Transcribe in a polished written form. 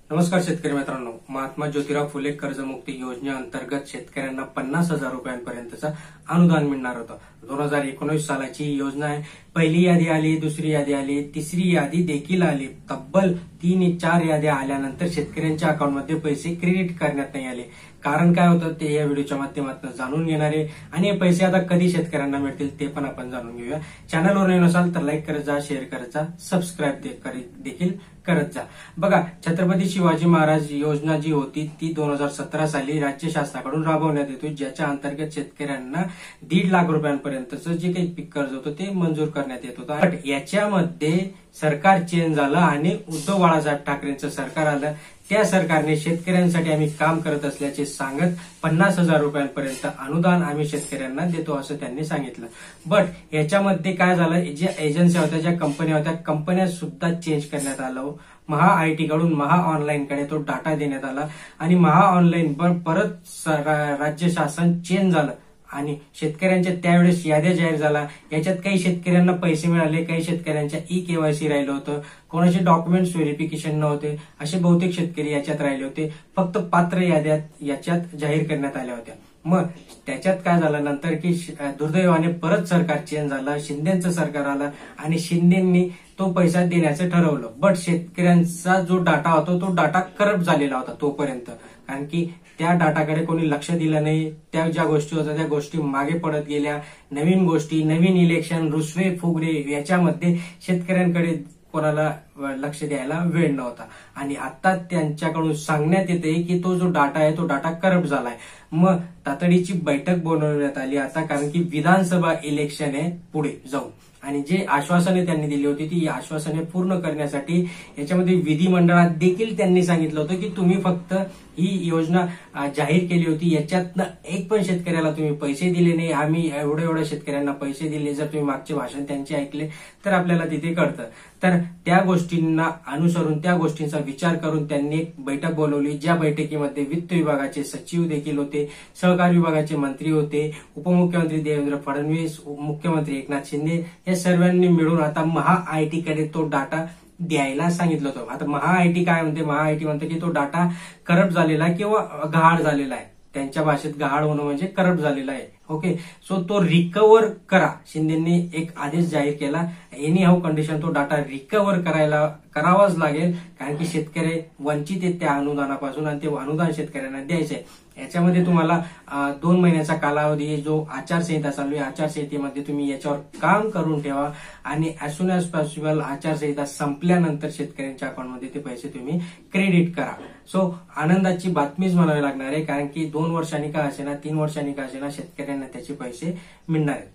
नमस्कार शेतकरी मित्रांनो, महात्मा ज्योतिराव फुले कर्जमुक्ती योजनेअंतर्गत शेतकऱ्यांना 50,000 रुपयांपर्यंतचं अनुदान मिळणार होतं। 2019 सालाची योजना आहे। पहिली यादी आली, दुसरी यादी आली, तिसरी यादी देखील आली। तब्बल 3-4 याद्या आल्यानंतर शेतकऱ्यांच्या अकाउंटमध्ये पैसे क्रेडिट करण्यात नाही आले। कारण काय होतं ते या व्हिडिओच्या माध्यमातून जाणून घेणार आहे आणि हे पैसे आता कधी शेतकऱ्यांना मिळतील ते पण आपण जाणून घेऊया। चॅनलवर नवीन असाल तर लाईक करत जा, शेअर करत जा, सबस्क्राईब देखील करत जा। बघा, छत्रपती शिवाजी महाराज योजना जी होती ती 2017 साली राज्य शासनाकडून राबवण्यात येते, ज्याच्या अंतर्गत शेतकऱ्यांना 1.5 लाख रुपयांपर्यंतचं जे काही पीक कर्ज होतं ते मंजूर करण्यात येत होतं। बट याच्यामध्ये सरकार चेंज झालं आणि उद्धव बाळासाहेब ठाकरेंचं सरकार आलं। त्या सरकारने शेतकऱ्यांसाठी आम्ही काम करत असल्याचे सांगत 50,000 रुपयांपर्यंत अनुदान आम्ही शेतकऱ्यांना देतो असं त्यांनी सांगितलं। बट याच्यामध्ये काय झालं, ज्या एजन्सी होत्या, ज्या कंपन्या होत्या, कंपन्या सुद्धा चेंज करण्यात आलं। महा आयटी कडून महा ऑनलाईन कडे तो डाटा देण्यात आला आणि महा ऑनलाईन परत राज्य शासन चेंज झालं आणि शेतकऱ्यांच्या त्यावेळेस याद्या जाहीर झाला। याच्यात काही शेतकऱ्यांना पैसे मिळाले, काही शेतकऱ्यांच्या ई-केवायसी राहिलं होतं, कोणाचे डॉक्युमेंट्स व्हेरिफिकेशन नव्हते, असे बहुतेक शेतकरी याच्यात राहिले होते। फक्त पात्र याद्या याच्यात जाहीर करण्यात आल्या होत्या। मग त्याच्यात काय झालं नंतर की दुर्दैवाने परत सरकार चेंज झालं, शिंदेचं सरकार आलं आणि शिंदेंनी तो पैसा देण्याचं ठरवलं। बट शेतकऱ्यांचा जो डाटा होता तो डाटा करप्ट झालेला होता तोपर्यंत, कारण की त्या डाटाकडे कोणी लक्ष दिलं नाही। त्या ज्या गोष्टी होत्या त्या गोष्टी मागे पडत गेल्या। नवीन गोष्टी, नवीन इलेक्शन, रुसवे फुगडे याच्यामध्ये शेतकऱ्यांकडे कोणाला लक्ष द्यायला वेळ नव्हता आणि आता त्यांच्याकडून सांगण्यात येते की तो जो डाटा आहे तो डाटा करप्ट झालाय। मग तातडीची बैठक बोलवण्यात आली आता, कारण की विधानसभा इलेक्शन आहे पुढे जाऊन आणि जे आश्वासने त्यांनी दिली होती ती आश्वासने पूर्ण करण्यासाठी याच्यामध्ये विधिमंडळात देखील त्यांनी सांगितलं होतं की तुम्ही फक्त ही योजना जाहीर केली होती, याच्यातनं एक पण शेतकऱ्याला तुम्ही पैसे दिले नाही, आम्ही एवढ्या शेतकऱ्यांना पैसे दिले। जर तुम्ही मागचे भाषण त्यांचे ऐकले तर आपल्याला तिथे कळतं। तर त्या गोष्टींना अनुसरून, त्या गोष्टींचा विचार करून त्यांनी एक बैठक बोलवली, ज्या बैठकीमध्ये वित्त विभागाचे सचिव देखील होते, सहकार विभागाचे मंत्री होते, उपमुख्यमंत्री देवेंद्र फडणवीस, मुख्यमंत्री एकनाथ शिंदे या सर्वांनी मिळून आता महा आयटी कडे तो डाटा द्यायला सांगितलं होतं। आता महा आयटी काय म्हणते, महा आयटी म्हणते की तो डाटा करप्ट झालेला आहे किंवा गहाळ झालेला आहे। त्यांच्या भाषेत गहाळ होणं म्हणजे करप्ट झालेला आहे। ओके, सो तो रिकव्हर करा। शिंदेंनी एक आदेश जाहीर केला, एनी हाऊ कंडिशन तो डाटा रिकव्हर करावाच लागेल, कारण की शेतकरी वंचित आहेत त्या अनुदानापासून आणि ते अनुदान शेतकऱ्यांना द्यायचंय। याच्यामध्ये तुम्हाला 2 महिन्याचा कालावधी जो आचारसंहिता चालू आहे, आचारसंहितेमध्ये तुम्ही याच्यावर काम करून ठेवा आणि ऍज सुन ऍज पॉसिबल आचारसंहिता संपल्यानंतर शेतकऱ्यांच्या अकाउंटमध्ये ते पैसे तुम्ही क्रेडिट करा। सो आनंदाची बातमीच म्हणावी लागणार आहे, कारण की 2 वर्षांनी का असेना, 3 वर्षांनी का असेना शेतकऱ्यांना त्याचे पैसे मिळणार आहेत।